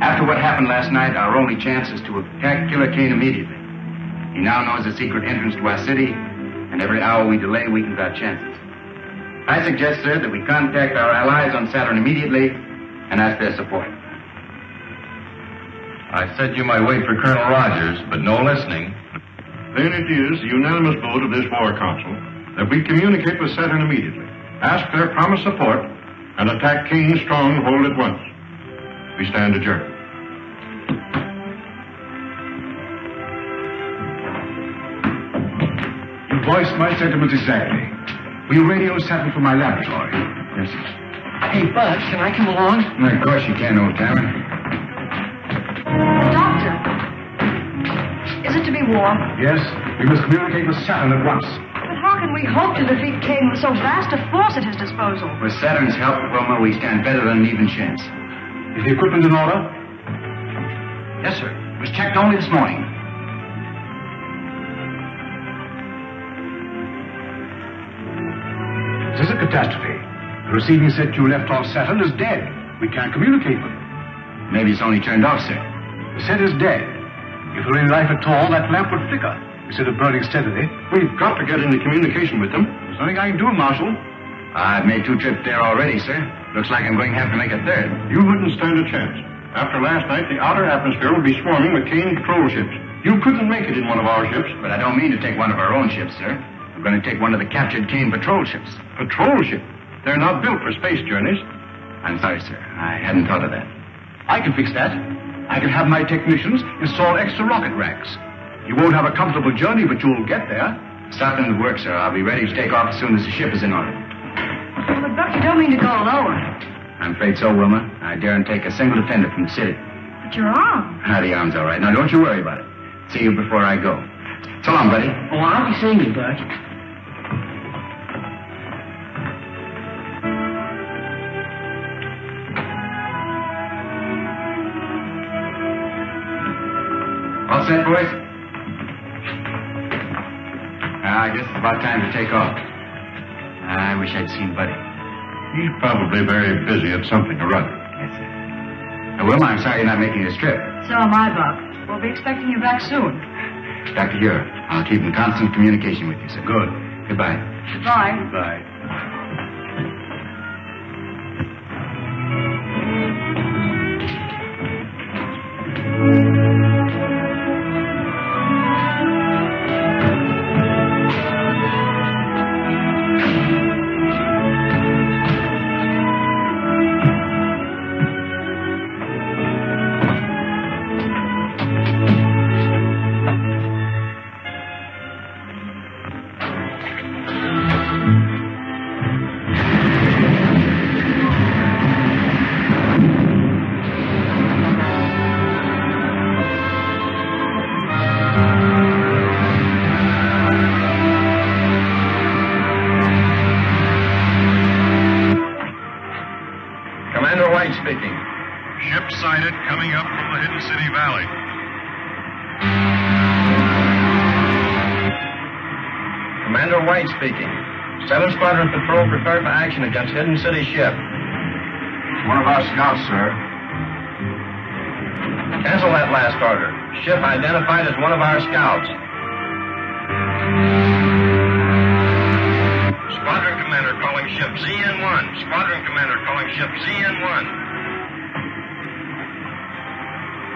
After what happened last night, our only chance is to attack Killer Kane immediately. He now knows the secret entrance to our city, and every hour we delay weakens our chances. I suggest, sir, that we contact our allies on Saturn immediately and ask their support. I said you might wait for Colonel Rogers, but no listening. Then it is the unanimous vote of this War Council that we communicate with Saturn immediately, ask their promised support, and attack Kane's stronghold at once. We stand adjourned. You voiced my sentiments exactly. Will radio Saturn from my laboratory? Yes, sir. Hey, Bud, can I come along? Of course you can, old timer. Doctor, is it to be war? Yes, we must communicate with Saturn at once. But how can we hope to defeat Kane with so vast a force at his disposal? With Saturn's help, Wilma, we stand better than an even chance. Is the equipment in order? Yes, sir. It was checked only this morning. This is a catastrophe. The receiving set you left off Saturn is dead. We can't communicate with it. Maybe it's only turned off, sir. The set is dead. If there were any life at all, that lamp would flicker instead of burning steadily. We've got to get into communication with them. There's nothing I can do, Marshal. I've made 2 trips there already, sir. Looks like I'm going to have to make a third. You wouldn't stand a chance. After last night, the outer atmosphere would be swarming with Kane patrol ships. You couldn't make it in one of our ships. But I don't mean to take one of our own ships, sir. I'm going to take one of the captured Kane patrol ships. Patrol ship? They're not built for space journeys. I'm sorry, sir. I hadn't thought of that. I can fix that. I can have my technicians install extra rocket racks. You won't have a comfortable journey, but you'll get there. Stop in the work, sir. I'll be ready to take off as soon as the ship is in order. Oh, but Buck, you don't mean to go alone. I'm afraid so, Wilma. I daren't take a single defender from the city. But your arm. The arm's all right. Now, don't you worry about it. See you before I go. So long, buddy. Oh, I'll be seeing you, Buck. All set, boys? I guess it's about time to take off. I wish I'd seen Buddy. He's probably very busy at something or other. Yes, sir. Wilma, I'm sorry you're not making this trip. So am I, Buck. We'll be expecting you back soon. Dr. Huer, I'll keep in constant communication with you, sir. Good. Goodbye. Goodbye. Goodbye. Speaking. Ship sighted coming up from the Hidden City Valley. Commander White speaking. 7 Squadron Patrol prepared for action against Hidden City ship. It's one of our scouts, sir. Cancel that last order. Ship identified as one of our scouts. Squadron Commander calling ship ZN-1. Squadron Commander calling ship ZN-1.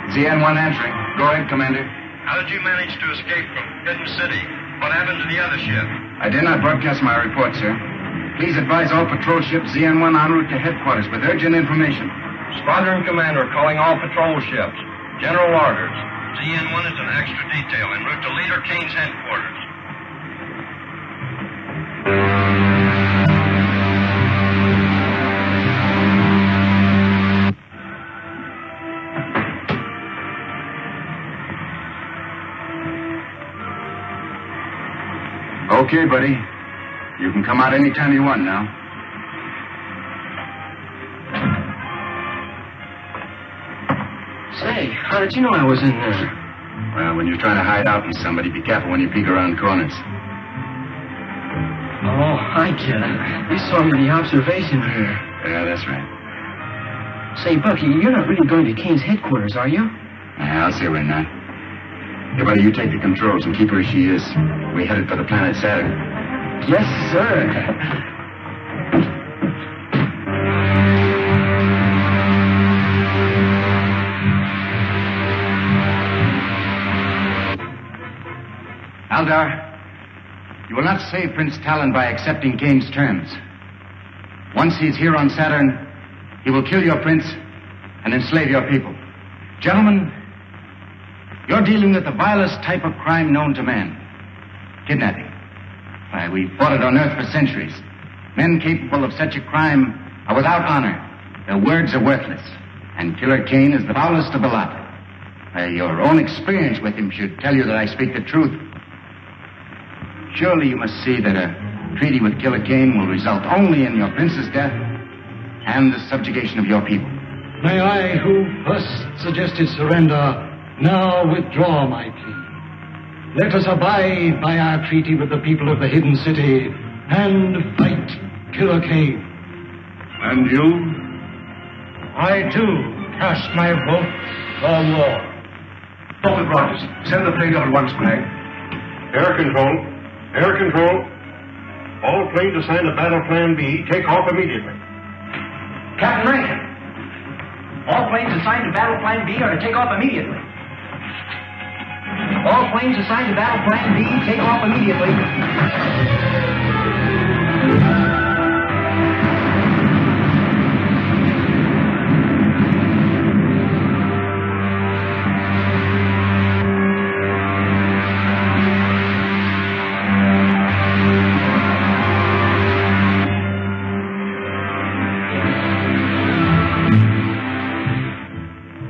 ZN-1 answering. Go ahead, Commander. How did you manage to escape from Hidden City? What happened to the other ship? I did not broadcast my report, sir. Please advise all patrol ships ZN-1 en route to headquarters with urgent information. Squadron Commander calling all patrol ships. General orders. ZN-1 is an extra detail en route to Leader Kane's headquarters. Okay, buddy. You can come out anytime you want now. Say, how did you know I was in there? Well, when you're trying to hide out from somebody, be careful when you peek around corners. Oh, I get it. You saw me in the observation here. Yeah, that's right. Say, Bucky, you're not really going to Kane's headquarters, are you? Yeah, I'll say we're not. Hey, buddy, you take the controls and keep her as she is. We headed for the planet Saturn. Yes, sir. Aldar, you will not save Prince Talon by accepting Kane's terms. Once he's here on Saturn, he will kill your prince and enslave your people. Gentlemen, you're dealing with the vilest type of crime known to man. Kidnapping. Why, we've fought it on Earth for centuries. Men capable of such a crime are without honor. Their words are worthless. And Killer Kane is the foulest of the lot. Your own experience with him should tell you that I speak the truth. Surely you must see that a treaty with Killer Kane will result only in your prince's death and the subjugation of your people. May I, who first suggested surrender, now withdraw my plea. Let us abide by our treaty with the people of the Hidden City and fight Killer Kane. And you? I, too, cast my vote for war. Dr. Rogers, send the plane up at once, Craig. Air control. Air control. All planes assigned to Battle Plan B, take off immediately. Captain Rankin, all planes assigned to Battle Plan B are to take off immediately. All planes assigned to Battle Plan B, take off immediately.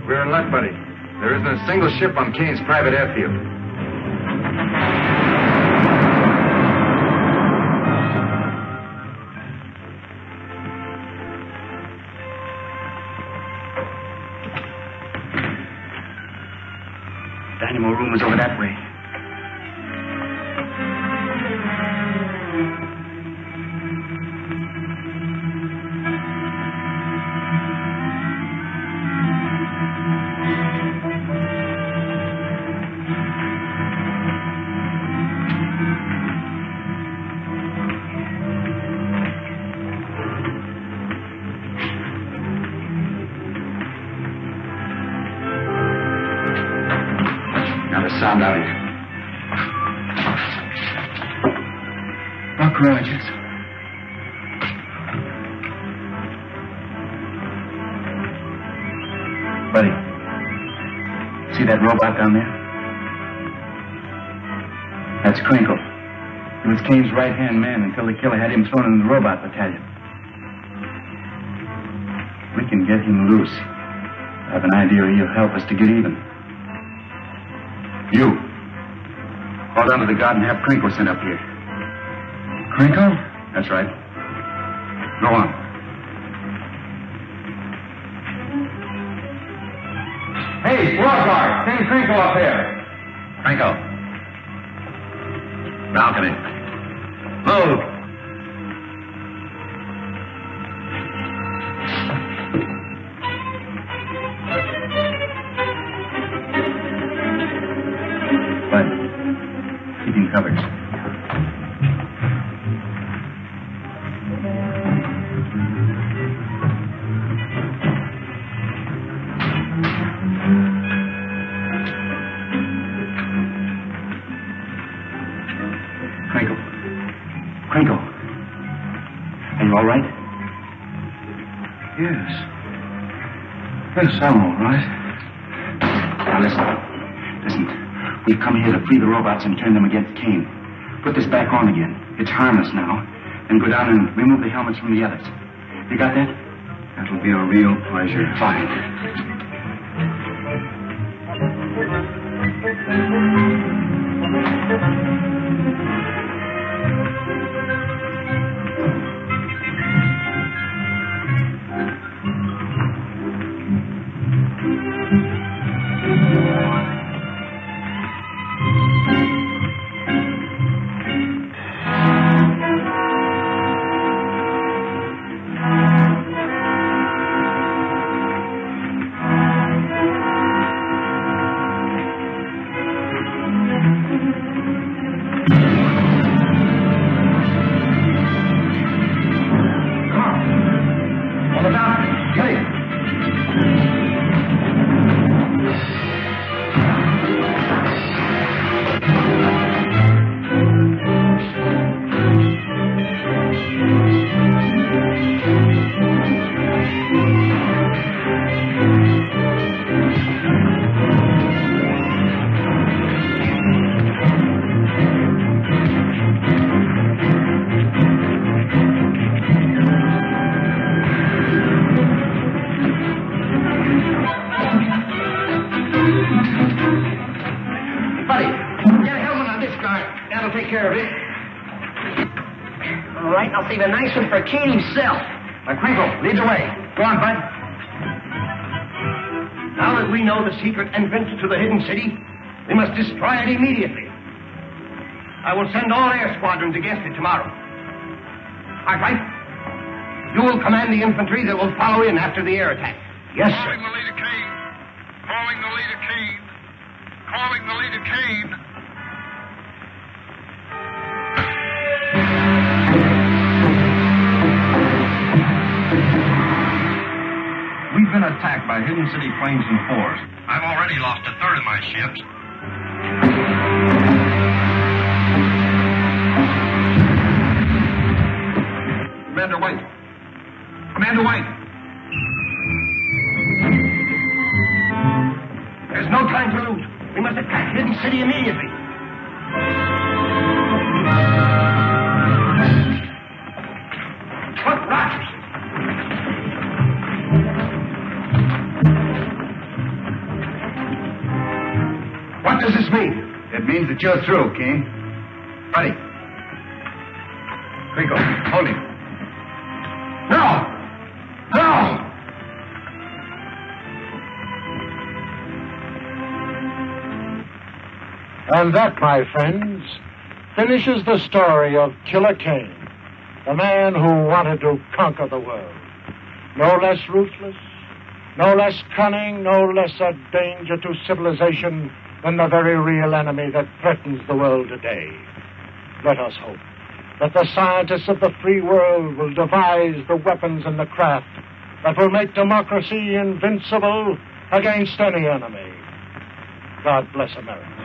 We're in luck, buddy. There isn't a single ship on Kane's private airfield. Dynamo room is over that way. Sound out here. Buck Rogers. Buddy, see that robot down there? That's Crinkle. He was Kane's right-hand man until the killer had him thrown in the robot battalion. We can get him loose. I have an idea he'll help us to get even. You. Call down to the guard and have Crinkle sent up here. Crinkle? That's right. Go on. Hey, squad guard, send Crinkle up here. Crinkle. Balcony. Move. Covered. Crinkle. Are you all right? Yes. Yes, I'm all right. Now listen. We've come here to free the robots and turn them against Kane. Put this back on again. It's harmless now. Then go down and remove the helmets from the others. You got that? That'll be a real pleasure. Fine. That'll take care of it. All right, I'll save a nice one for Kane himself. Crinkle, lead the way. Go on, Bud. Now that we know the secret entrance to the hidden city, we must destroy it immediately. I will send all air squadrons against it tomorrow. Arkwright, you will command the infantry that will follow in after the air attack. Yes, sir. Calling the leader Kane. Calling the leader Kane. Calling the leader Kane. We've been attacked by hidden city planes and force. I've already lost a third of my ships. Commander White. Commander White. There's no time to lose. We must attack Hidden City immediately. What Rogers? What does this mean? It means that you're through, King. Buddy. Crinkle, hold him. No! No! And that, my friends, finishes the story of Killer Kane, the man who wanted to conquer the world. No less ruthless, no less cunning, no less a danger to civilization than the very real enemy that threatens the world today. Let us hope that the scientists of the free world will devise the weapons and the craft that will make democracy invincible against any enemy. God bless America.